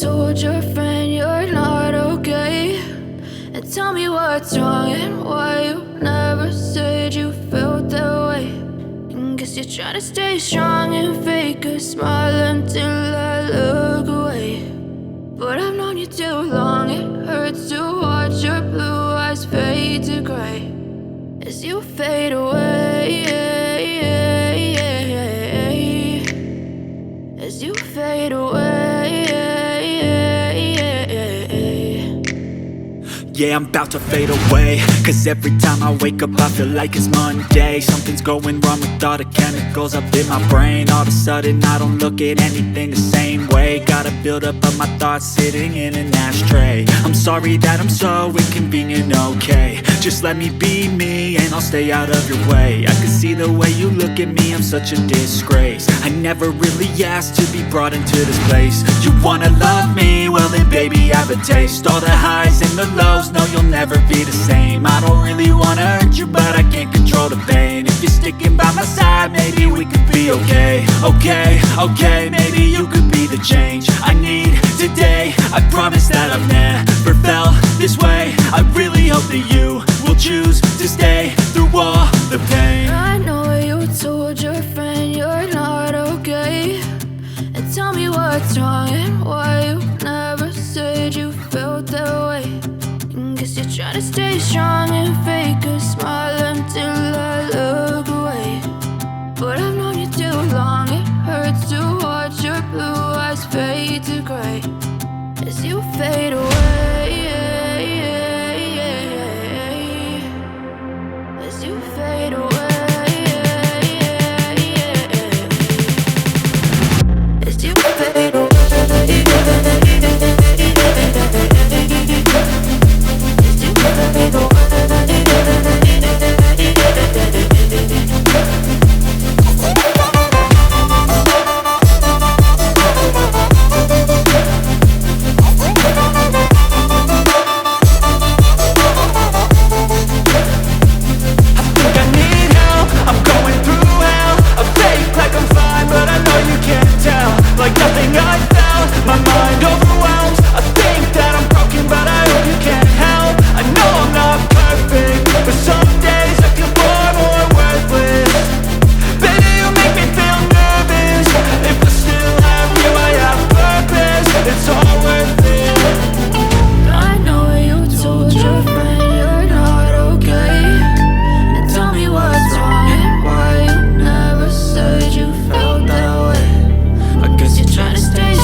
told your friend you're not okay, and tell me what's wrong and why you never said you felt that way. And guess you're trying to stay strong and fake a smile until I look away. But I've known you too long, it hurts to watch your blue eyes fade to gray as you fade away, as you fade away. Yeah, I'm about to fade away, cause every time I wake up I feel like it's Monday. Something's going wrong with all the chemicals up in my brain. All of a sudden I don't look at anything the same way. Gotta build up of my thoughts sitting in an ashtray. I'm sorry that I'm so inconvenient, okay. Just let me be me and I'll stay out of your way. I can see the way you look at me, I'm such a disgrace. I never really asked to be brought into this place. You wanna love me? Well then baby I have a taste. All the highs and the lows, no you'll never be the same. I don't really wanna hurt you but I can't control the pain. If you're sticking by my side maybe we could be okay. Okay, maybe you could be the change I need today. I promise that I've never felt this way. I really hope that you will choose to stay through all the pain. I know you told your friend you're not okay, and tell me what's wrong and why you never said you felt that way. And guess you're trying to stay strong and fake a smile until I look away. But I've known you too long, it hurts to watch your blue eyes fade to gray as you fade away, as you fade away, as you fade away. Stay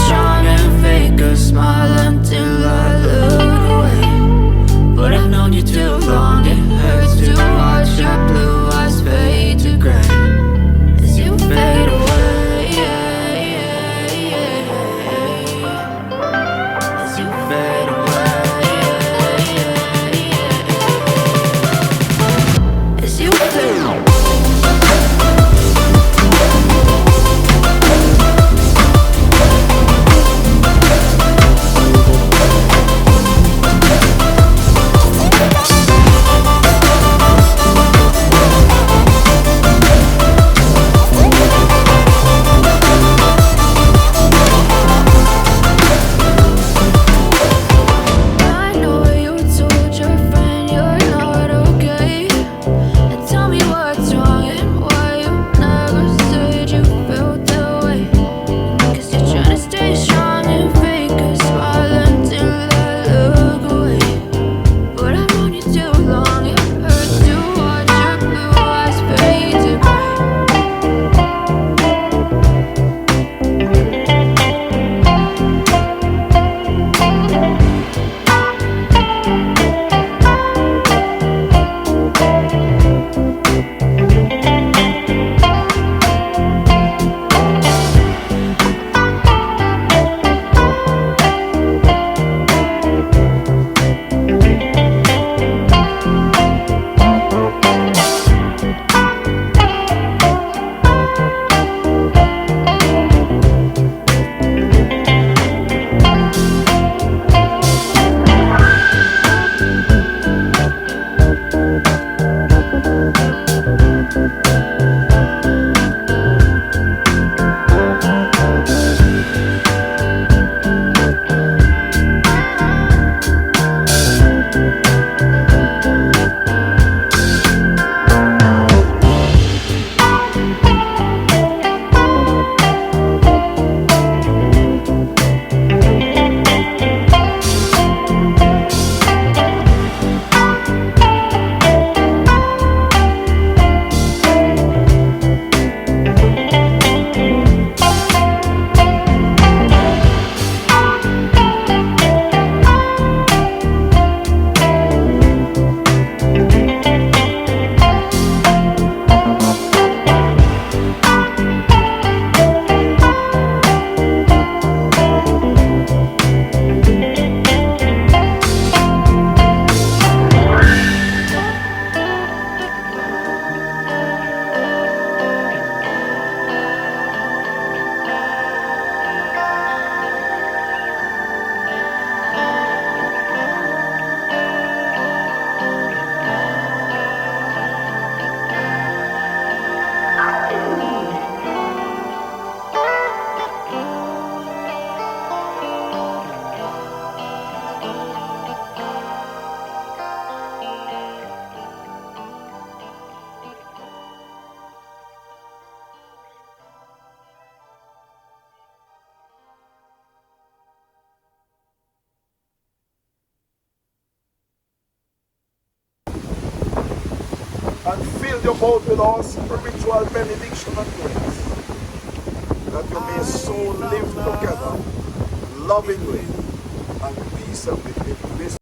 build your boat with all spiritual benediction and grace, that you may so live together lovingly and peaceably in this.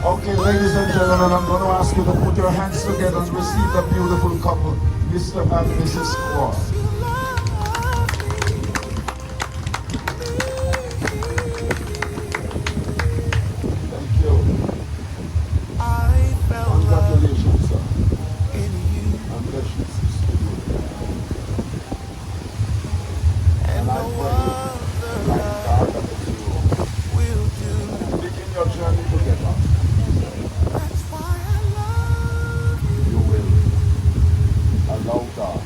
Okay, ladies and gentlemen, I'm going to ask you to put your hands together and receive the beautiful couple, Mr. and Mrs. Coores. Thank you. Congratulations, sir. Congratulations to you. And I pray that God will begin your journey together. You will allow God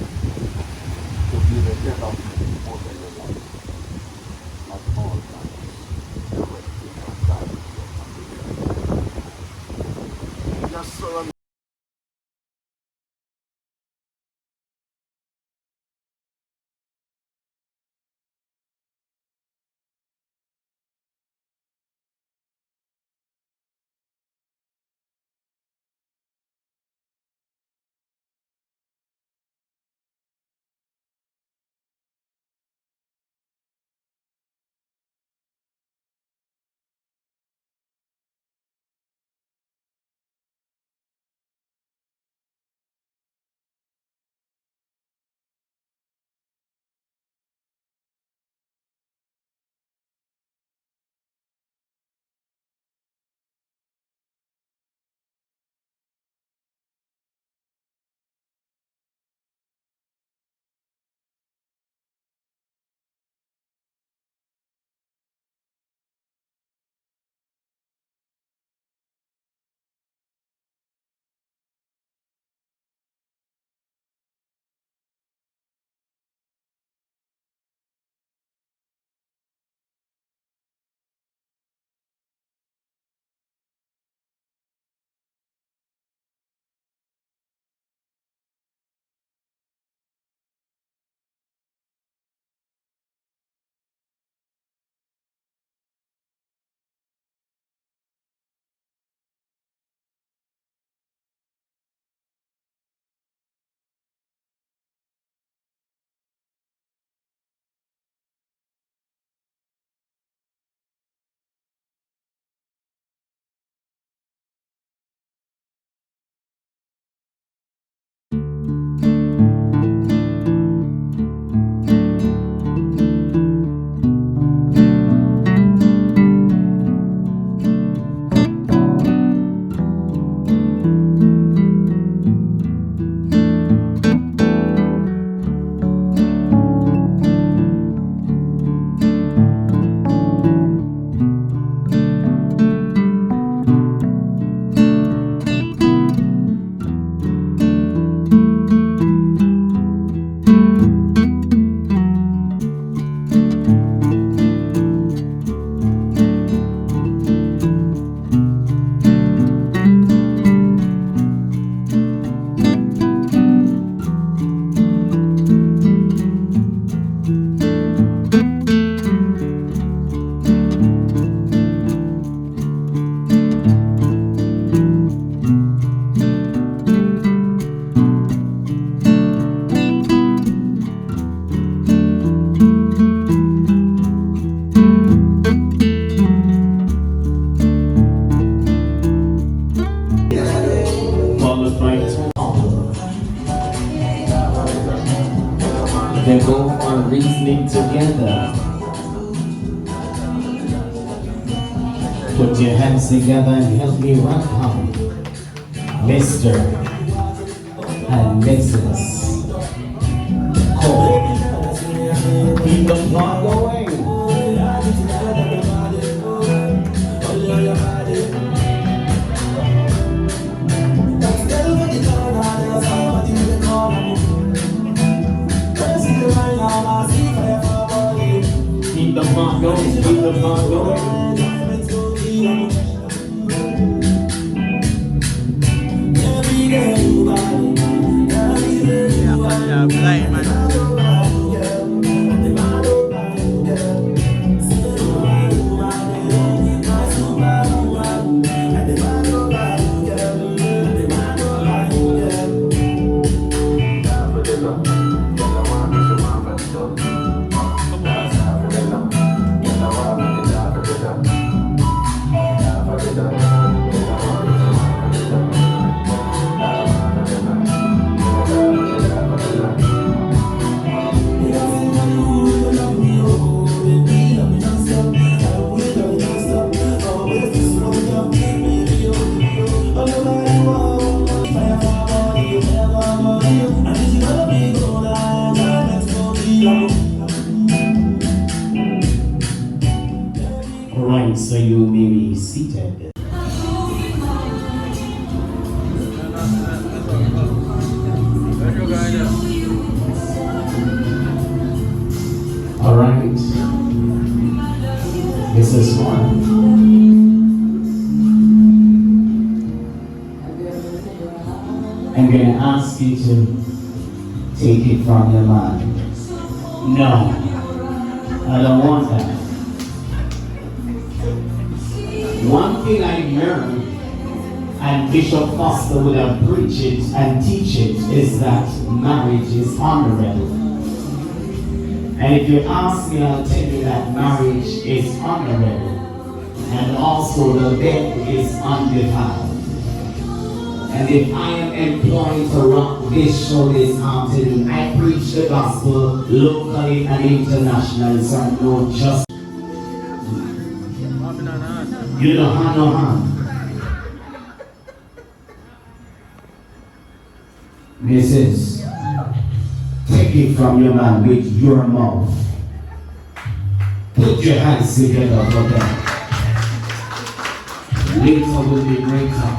Put your hands together and help me welcome Mr. and Mrs. Cole. Keep the fun going. Keep the fun going, keep the fun going. Blind man. Alright, so you may be seated. Alright, this is one. I'm going to ask you to take it from your mind. No, I don't want that. One thing I learned, and Bishop Foster would have preached it and teach it, is that marriage is honorable. And if you ask me, I'll tell you that marriage is honorable. And also the bed is undefiled. And if I am employed to rock this show this afternoon, I preach the gospel locally and internationally, so I know just you don't have no hand. Mrs. Take it from your man with your mouth. Put your hands together for them. Later will be greater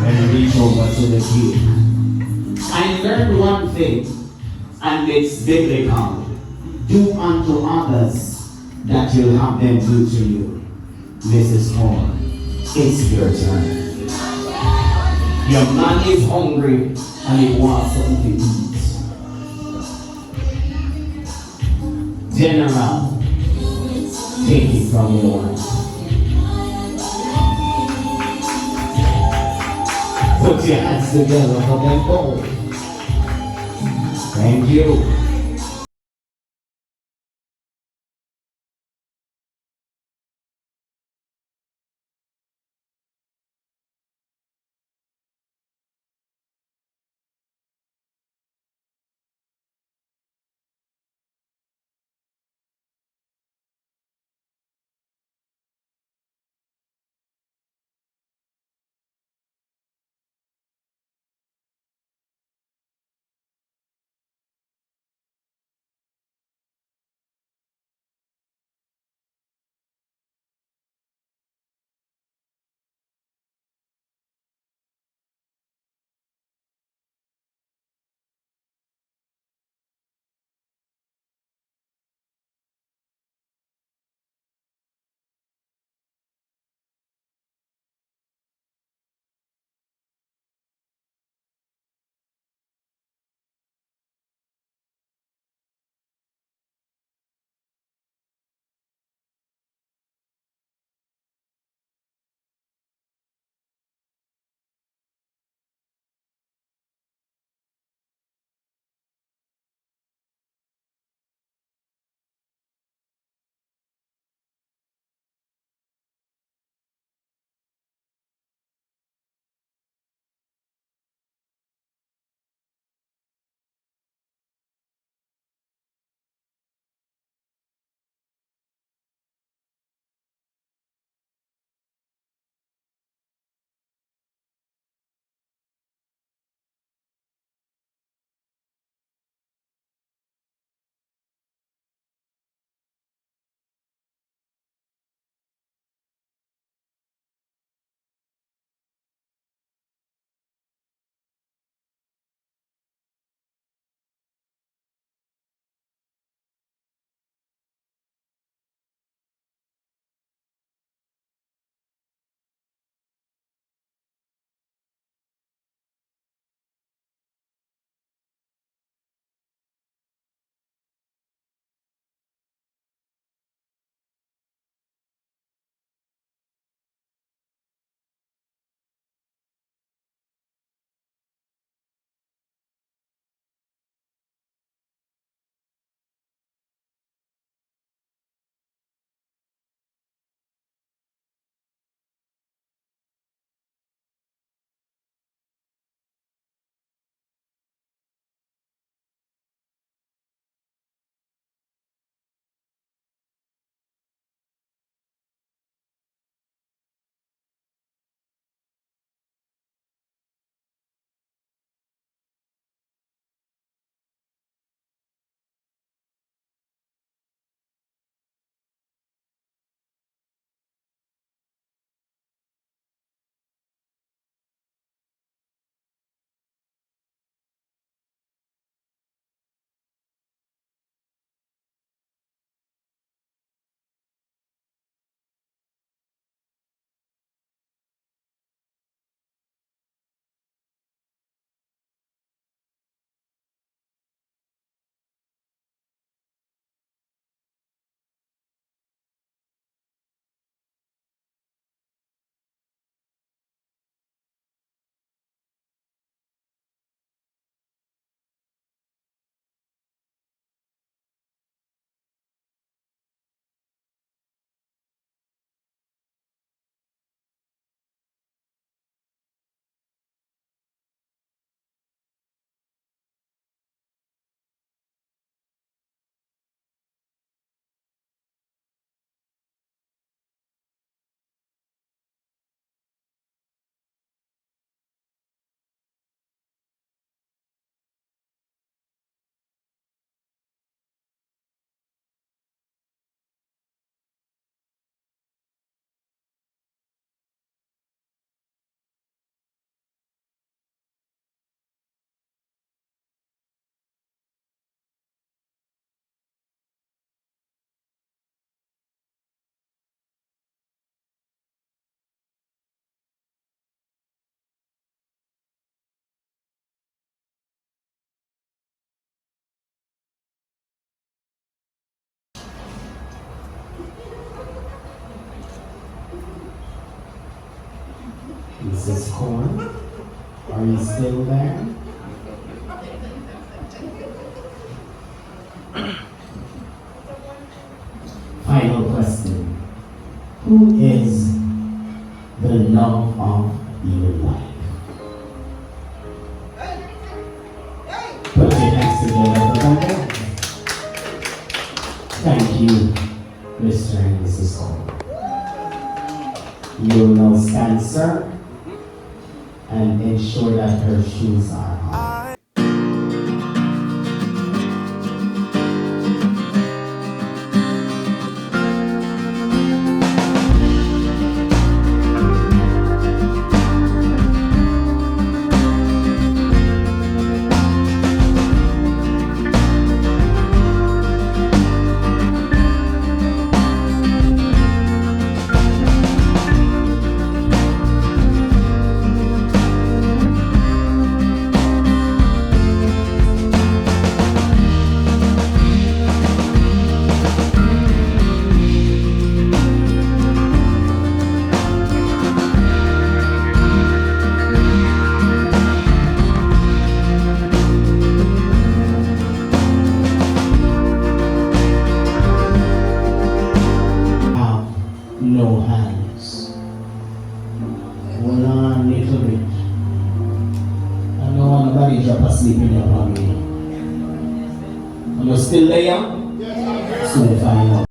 when you reach over to the key. I learned one thing, and it's biblical. Do unto others that you'll have them do to you. Mrs. Cole, it's your turn. Your man is hungry and he wants something to eat. General, take it from your wife. Put your hands together for them both. Thank you. Mrs. Corn, are you still there? Final question. Who is the love of your life? Put your hands together for them. Thank you, Mr. and Mrs. Cole. You will now stand, sir, and ensure that her shoes are on. No hands. Hold on a little bit. I don't want nobody drop asleep in your family. Are you still there? Yes. Soon find out.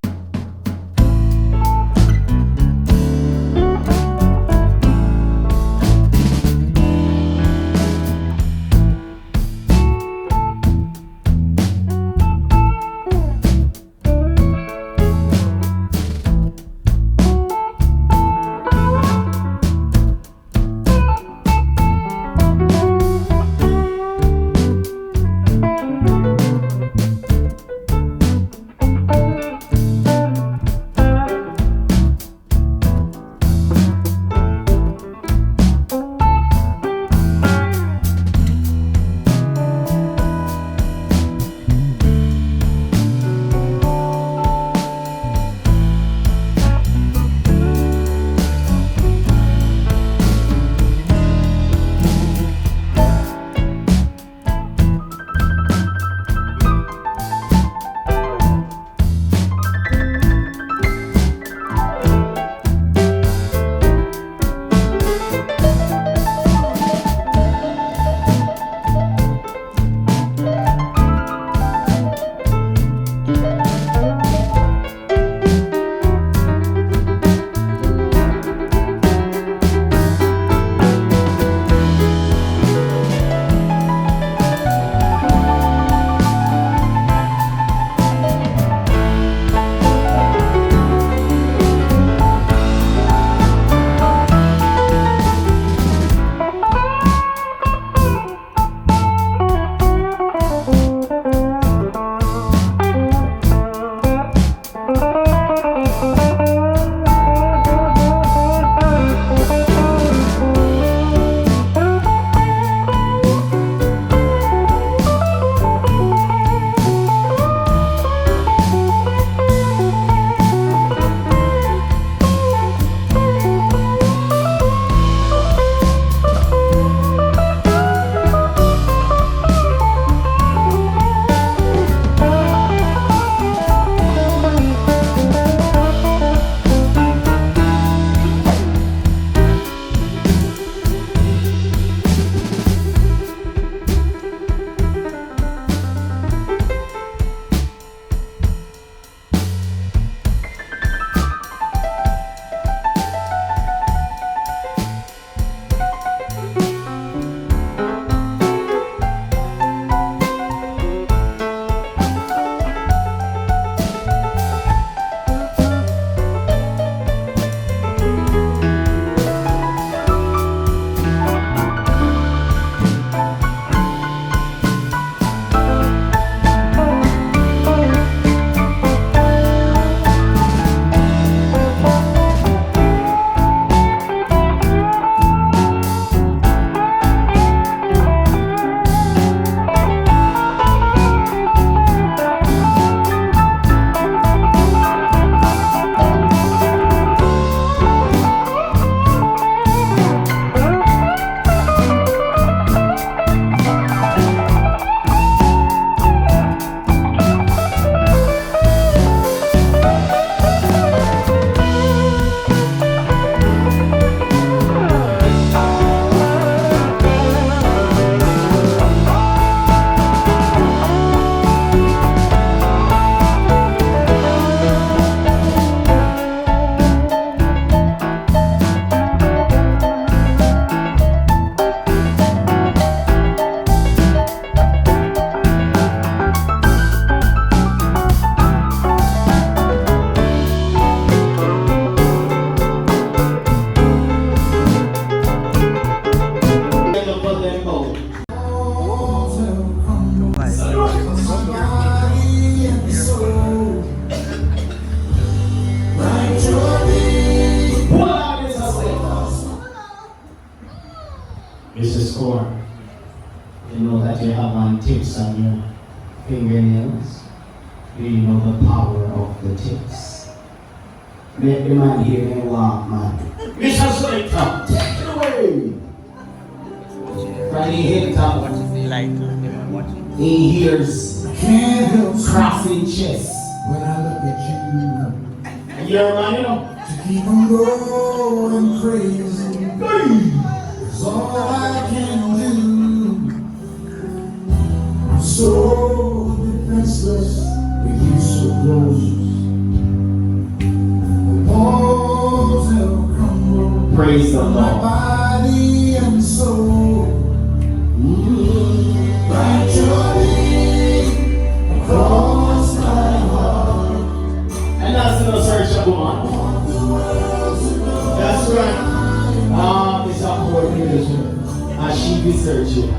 Mrs. Score, you know that you have on tips on your fingernails. Do you know the power of the tips? Make the man hear and walk, man. Mr. Slater, take it away. Friday Hilltop, he hears crossing chest. When I look at you, You're man, you know. to keep on going crazy, is all I can do. I'm so defenseless with you so close. The walls have crumbled. Praise the My Lord. body and soul. Write your name across my heart. And that's no search of woman. That's right. It's a poor minister. And she be searching.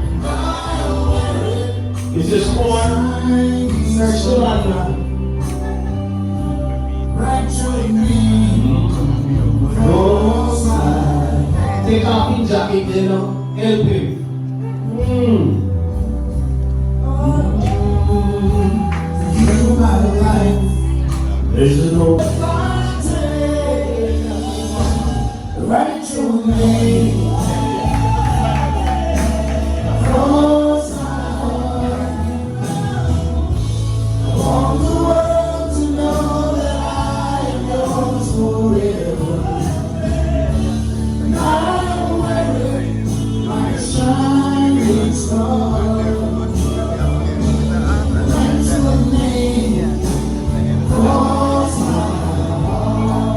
It's just poor. Search the man. Write your name across my heart. Take off his jacket, you know. Help him. You my life. There's no. Write your name across my heart. I want the world to know that I am yours forever. And I'll wear it like a shining star. Write your name across my heart.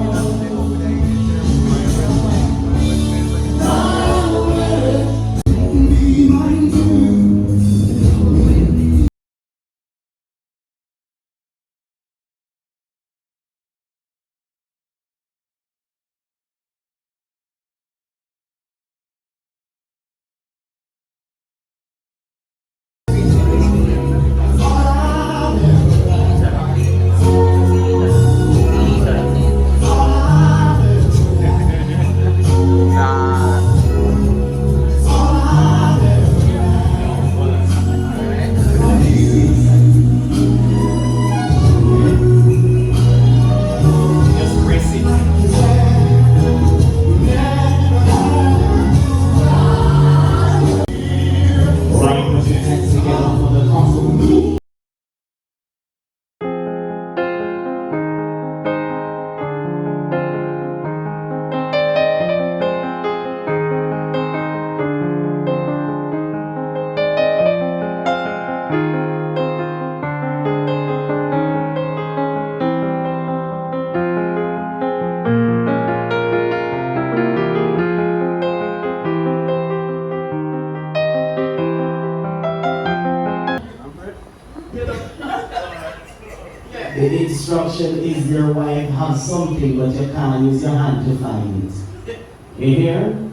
The instruction is your wife has something, but you can't use your hand to find it. You hear?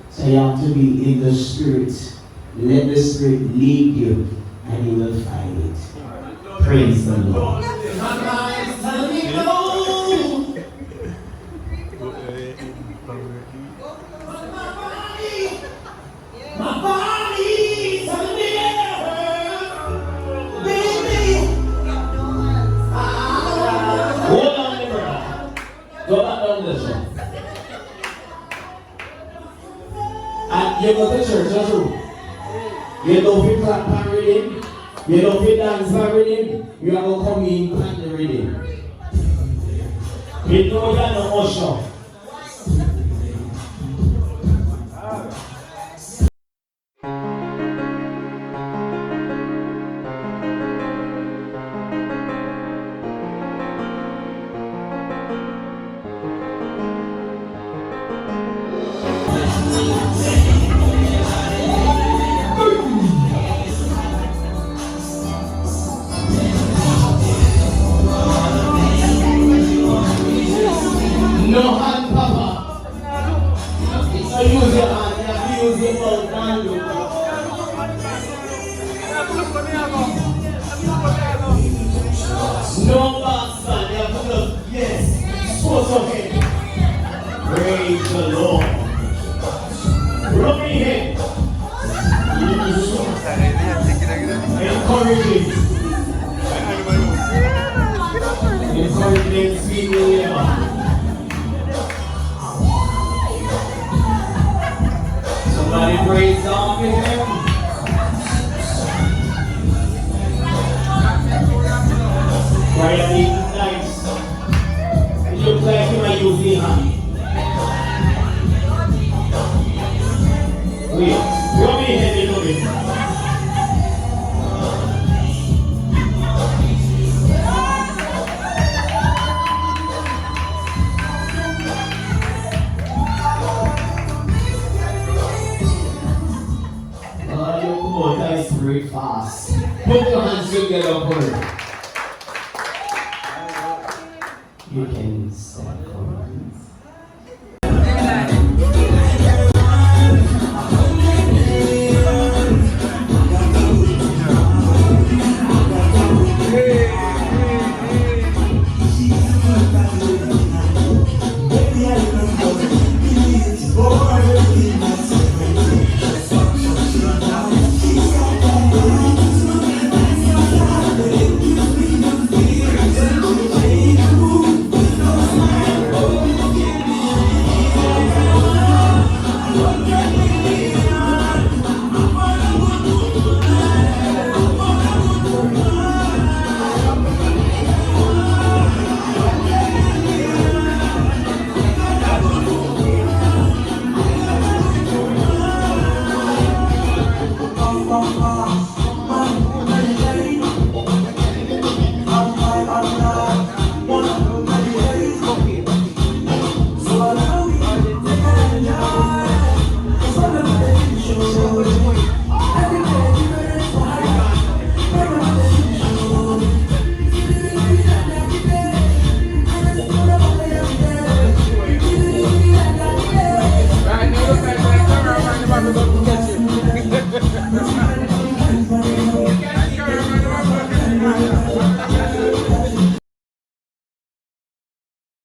So you have to be in the Spirit. Let the Spirit lead you, and you will find it. Praise the Lord. Go back down this one. And you go to church, that's true. You don't feel clap and reading. You don't feel dance and reading. You are going to come in and the reading. You know you are no usher. No hand, Papa. I use your hand, you have to use your mouth and do. No bastard, you have to look. Yes. Put okay. Praise the Lord. Rub me here. encouraging. Encouraging, sweet labor. Somebody praise God for him. Brian is nice. It looks like you might use the hand. Wait, rub me head a little bit. Oh, you come on, guys, very fast. Put your hands together for it.